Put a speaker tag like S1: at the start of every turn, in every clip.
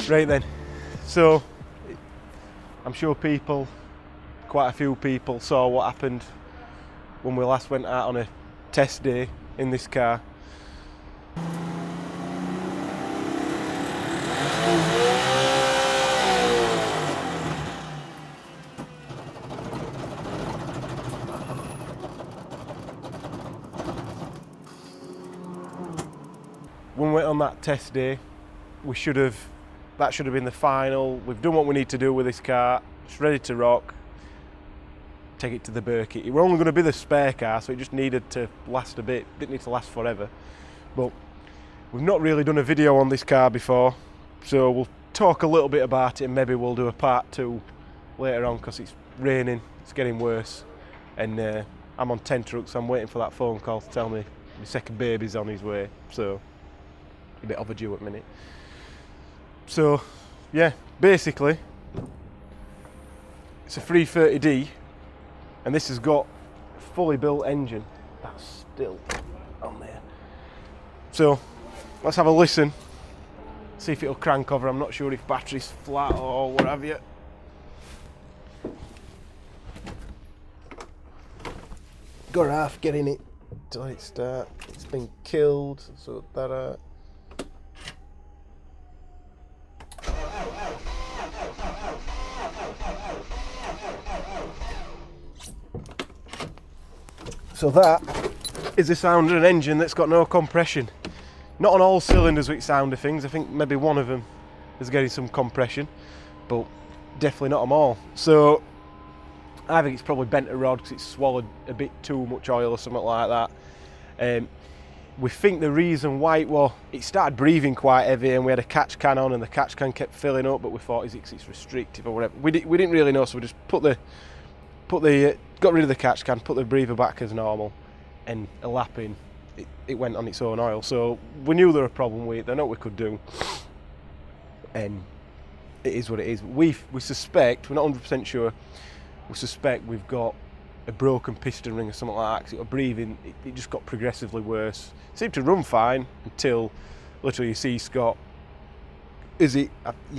S1: Right then, so I'm sure quite a few people saw what happened when we last went out on a test day in this car. When we went on that test day, that should have been the final. We've done what we need to do with this car. It's ready to rock. Take it to the Birkett. It were only going to be the spare car, so it just needed to last a bit. Didn't need to last forever. But we've not really done a video on this car before, so we'll talk a little bit about it and maybe we'll do a part 2 later on, because it's raining, it's getting worse, and I'm on 10 trucks, so I'm waiting for that phone call to tell me my second baby's on his way, so a bit overdue at the minute. So yeah, basically it's a 330D, and this has got a fully built engine. That's still on there. So let's have a listen, see if it'll crank over. I'm not sure if battery's flat or what have you. Got half getting it to let it start. It's been killed, so that So that is the sound of an engine that's got no compression. Not on all cylinders with sound of things. I think maybe one of them is getting some compression, but definitely not them all. So I think it's probably bent a rod because it's swallowed a bit too much oil or something like that. We think the reason why it started breathing quite heavy, and we had a catch can on and the catch can kept filling up, but we thought it's restrictive or whatever. We didn't really know, so we just got rid of the catch can, put the breather back as normal, and a lap in, it went on its own oil. So we knew there was a problem with it. They know what we could do, and it is what it is. We suspect, we're not 100% sure, we suspect we've got a broken piston ring or something like that, because it was breathing, it just got progressively worse. It seemed to run fine until literally you see Scott, you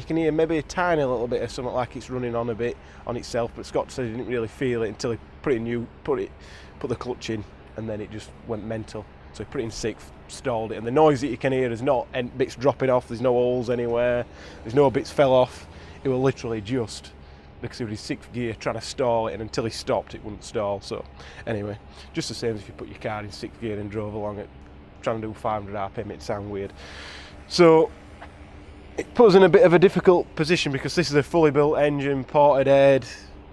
S1: can hear maybe a tiny little bit of something like it's running on a bit on itself, but Scott said he didn't really feel it until he put the clutch in, and then it just went mental. So he put it in 6th, stalled it, and the noise that you can hear is not bits dropping off, there's no holes anywhere, there's no bits fell off. It was literally just because he was in 6th gear trying to stall it, and until he stopped it wouldn't stall. So anyway, just the same as if you put your car in 6th gear and drove along it trying to do 500 RPM, it'd sound weird. So it puts us in a bit of a difficult position, because this is a fully built engine, ported head,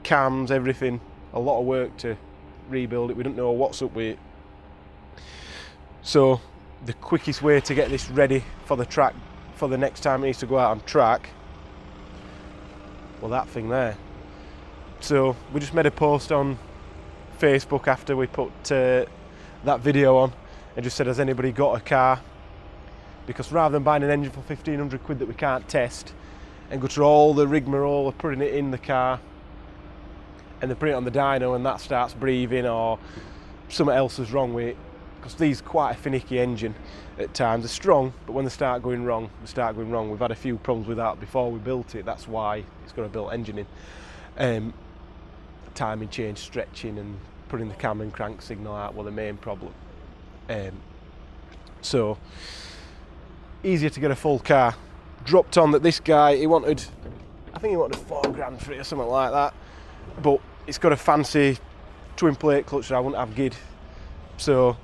S1: cams, everything. A lot of work to rebuild it. We don't know what's up with it. So the quickest way to get this ready for the track, for the next time it needs to go out on track, well, that thing there. So we just made a post on Facebook after we put that video on, and just said, has anybody got a car? Because rather than buying an engine for 1,500 quid that we can't test and go through all the rigmarole of putting it in the car and then put it on the dyno and that starts breathing or something else is wrong with it, because these are quite a finicky engine at times. They're strong, but when they start going wrong, they start going wrong. We've had a few problems with that before we built it. That's why it's got a built engine in. Timing change, stretching and putting the cam and crank signal out were the main problem. So easier to get a full car. Dropped on that this guy, I think he wanted 4 grand for it or something like that, but it's got a fancy twin plate clutch that I wouldn't have gid. So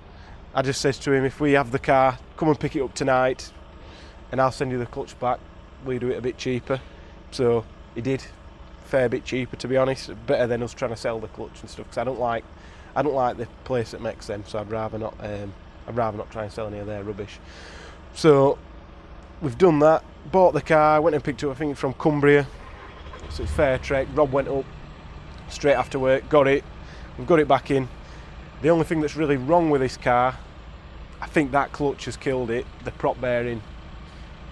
S1: I just said to him, if we have the car, come and pick it up tonight and I'll send you the clutch back, will you do it a bit cheaper? So he did, fair bit cheaper to be honest, better than us trying to sell the clutch and stuff, because I don't like the place that makes them, so I'd rather not try and sell any of their rubbish. So we've done that, bought the car, went and picked it up, I think from Cumbria, so it's fair trek. Rob went up straight after work, got it, we've got it back in. The only thing that's really wrong with this car, I think that clutch has killed it, the prop bearing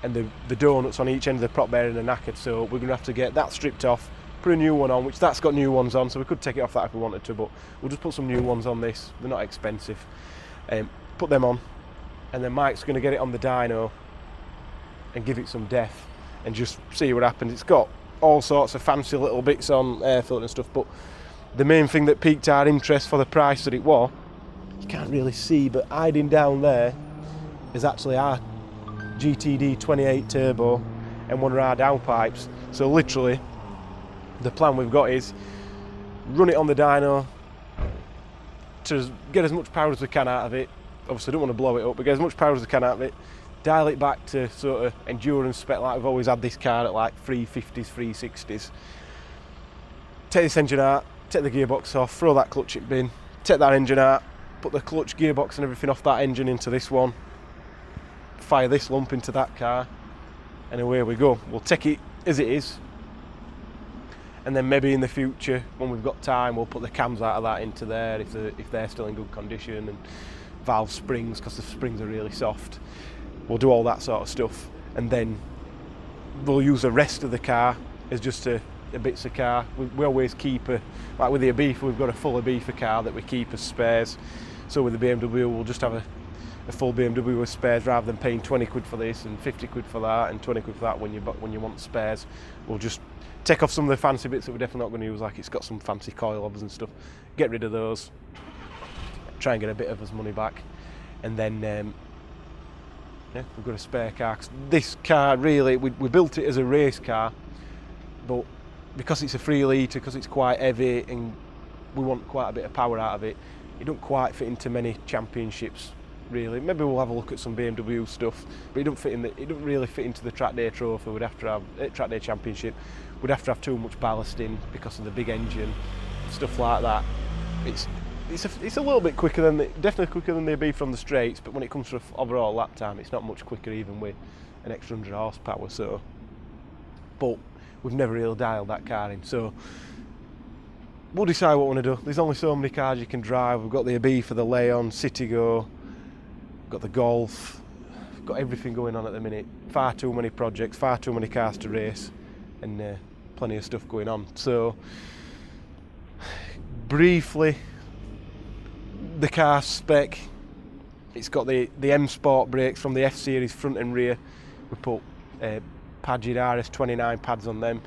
S1: and the donuts on each end of the prop bearing are knackered, so we're going to have to get that stripped off, put put a new one on, which that's got new ones on, so we could take it off that if we wanted to, but we'll just put some new ones on this. They're not expensive. Put them on, and then Mike's going to get it on the dyno and give it some depth and just see what happens. It's got all sorts of fancy little bits on, air filter and stuff, but the main thing that piqued our interest for the price that it was, you can't really see, but hiding down there is actually our GTD 28 turbo and one of our downpipes. So literally the plan we've got is run it on the dyno to get as much power as we can out of it. Obviously don't want to blow it up, but get as much power as we can out of it, dial it back to sort of endurance spec like we've always had this car at, like 350s, 360s. Take this engine out, take the gearbox off, throw that clutch in bin, take that engine out, put the clutch, gearbox and everything off that engine into this one, fire this lump into that car, and away we go. We'll take it as it is, and then maybe in the future when we've got time we'll put the cams out of that into there if they're still in good condition, and valve springs because the springs are really soft. We'll do all that sort of stuff, and then we'll use the rest of the car as just a bits of car. We always keep like with the Ibiza, we've got a full Ibiza car that we keep as spares. So with the BMW we'll just have a full BMW with spares, rather than paying 20 quid for this and 50 quid for that and 20 quid for that when you want spares. We'll just take off some of the fancy bits that we're definitely not going to use, like it's got some fancy coilovers and stuff, get rid of those, try and get a bit of his money back, and then yeah, we've got a spare car. 'Cause this car really, we built it as a race car, but because it's a 3 litre, because it's quite heavy and we want quite a bit of power out of it, it don't quite fit into many championships really. Maybe we'll have a look at some BMW stuff, but it don't really fit into the track day trophy. We'd have to have track day championship. We'd have to have too much ballast in because of the big engine, stuff like that. It's a little bit quicker than definitely quicker than they'd be from the straights, but when it comes to overall lap time, it's not much quicker even with an extra 100 horsepower. So, but we've never really dialed that car in, so we'll decide what we want to do. There's only so many cars you can drive. We've got the Ibiza, the Leon, Citigo, we've got the Golf, we've got everything going on at the minute. Far too many projects, far too many cars to race, and plenty of stuff going on. So briefly, the car spec, it's got the M Sport brakes from the F Series front and rear. We put Pagid RS29 pads on them.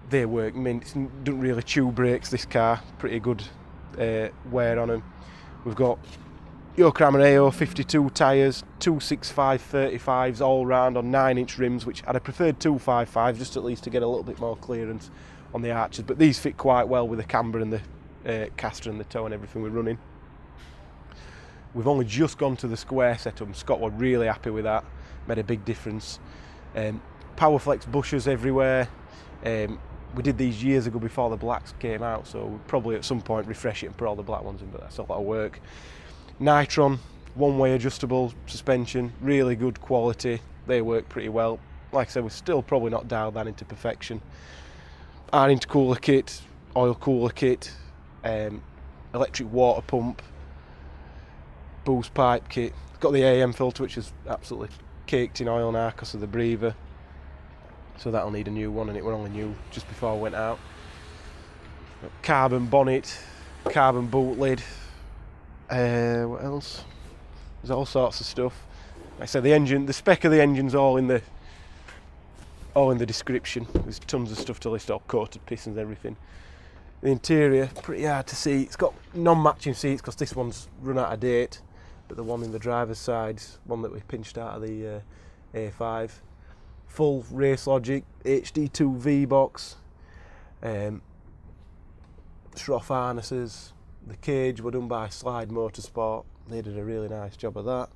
S1: They work mint. It doesn't really chew brakes, this car. Pretty good wear on them. We've got Yokohama AO 52 tyres, 265 35s all round on 9-inch rims, which I'd have preferred 255 just at least to get a little bit more clearance on the arches, but these fit quite well with the camber and the caster and the toe and everything we're running. We've only just gone to the square setup. Scott was really happy with that, made a big difference. Powerflex bushes everywhere. We did these years ago before the blacks came out, so we'll probably at some point refresh it and put all the black ones in, but that's a lot of work. Nitron, one-way adjustable suspension, really good quality. They work pretty well. Like I said, we're still probably not dialed that into perfection. Our intercooler kit, oil cooler kit, electric water pump, boost pipe kit. Got the AM filter, which is absolutely caked in oil now because of the breather, so that'll need a new one, and it were only new just before I went out. Carbon bonnet, carbon boot lid, what else? There's all sorts of stuff. Like I said, the spec of the engine's all in the description. There's tons of stuff to list, all coated pistons, everything. The interior, pretty hard to see. It's got non-matching seats because this one's run out of date, but the one in the driver's side's one that we pinched out of the A5. Full Race Logic HD2 V-box, Schroff harnesses. The cage were done by Slide Motorsport. They did a really nice job of that.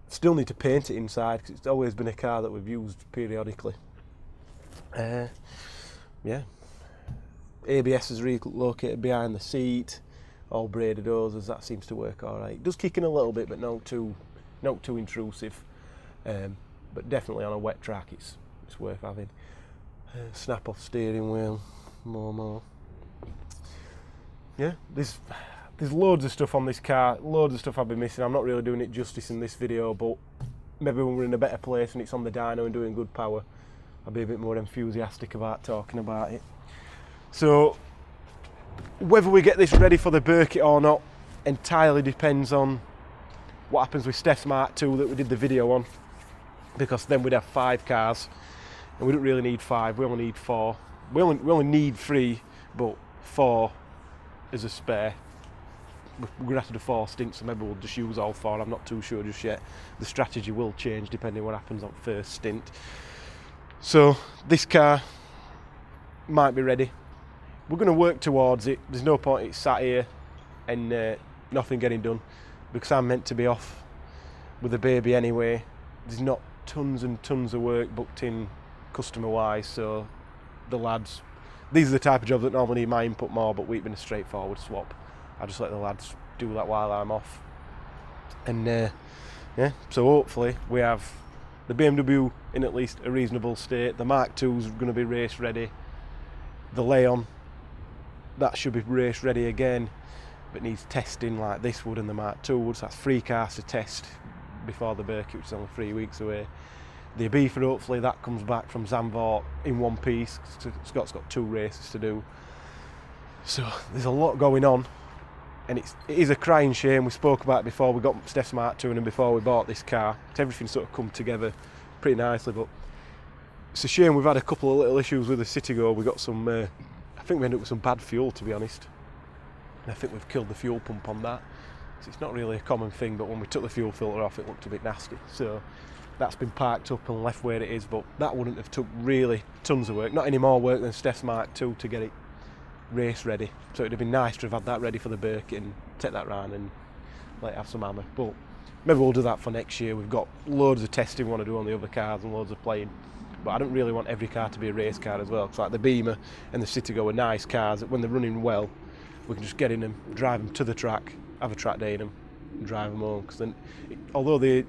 S1: Still need to paint it inside because it's always been a car that we've used periodically. Yeah. ABS is relocated behind the seat, all braided hoses. That seems to work all right. It does kick in a little bit, but not too intrusive. But definitely on a wet track, it's worth having. Snap-off steering wheel, more. Yeah, there's loads of stuff on this car, loads of stuff I've been missing. I'm not really doing it justice in this video, but maybe when we're in a better place and it's on the dyno and doing good power, I'll be a bit more enthusiastic about talking about it. So whether we get this ready for the Birkett or not entirely depends on what happens with Steph's Mark II that we did the video on, because then we'd have 5 cars and we don't really need 5, we only need 4. We only need 3, but 4 is a spare. We're going to have to do 4 stints, so maybe we'll just use all 4. I'm not too sure just yet. The strategy will change depending on what happens on first stint. So this car might be ready. We're going to work towards it. There's no point it's sat here and nothing getting done, because I'm meant to be off with the baby anyway. There's not tons and tons of work booked in customer wise, so the lads, these are the type of jobs that normally need my input more, but we've been a straightforward swap. I just let the lads do that while I'm off. And yeah, so hopefully we have the BMW in at least a reasonable state. The Mark II's going to be race ready. The Leon, that should be race ready again, but needs testing like this would and the Mark II would. So that's 3 cars to test before the Birkett, which is only 3 weeks away. The Ibiza, hopefully that comes back from Zandvoort in one piece. Scott's got 2 races to do. So there's a lot going on, and it is a crying shame. We spoke about it before we got Steph's Mark II and before we bought this car. Everything sort of come together pretty nicely, but it's a shame we've had a couple of little issues with the Citigo. We got some, I think we ended up with some bad fuel, to be honest. And I think we've killed the fuel pump on that. So it's not really a common thing, but when we took the fuel filter off, it looked a bit nasty. So that's been parked up and left where it is, but that wouldn't have took really tons of work. Not any more work than Steph's Mark II to get it race ready. So it'd have been nice to have had that ready for the Birkett and take that round and let it have some hammer. But maybe we'll do that for next year. We've got loads of testing we want to do on the other cars and loads of playing. But I don't really want every car to be a race car as well. Because like the Beamer and the Citigo are nice cars that when they're running well, we can just get in them, drive them to the track, have a track day in them, and drive them home. Because then, although the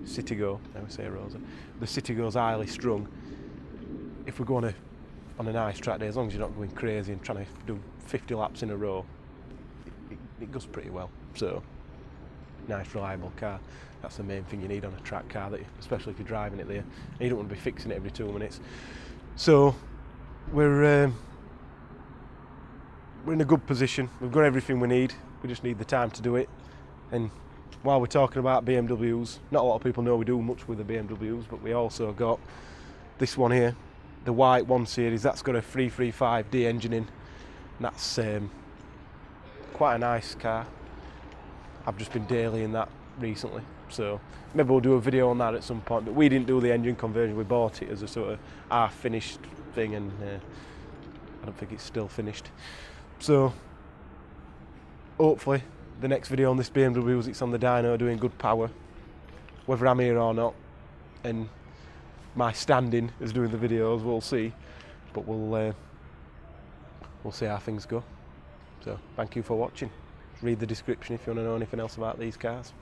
S1: Citigo, I would say Rosa, the Citigo's highly strung. If we go on a nice track day, as long as you're not going crazy and trying to do 50 laps in a row, it goes pretty well. So, nice reliable car. That's the main thing you need on a track car, especially if you're driving it there. And you don't want to be fixing it every 2 minutes. So we're in a good position. We've got everything we need. We just need the time to do it. And while we're talking about BMWs, not a lot of people know we do much with the BMWs, but we also got this one here, the white 1 Series. That's got a 335D engine in. And that's quite a nice car. I've just been daily in that recently, so maybe we'll do a video on that at some point. But we didn't do the engine conversion, we bought it as a sort of half finished thing, and I don't think it's still finished. So hopefully the next video on this BMW is it's on the dyno doing good power, whether I'm here or not, and my standing is doing the videos, we'll see. But we'll see how things go. So thank you for watching. Read the description if you want to know anything else about these cars.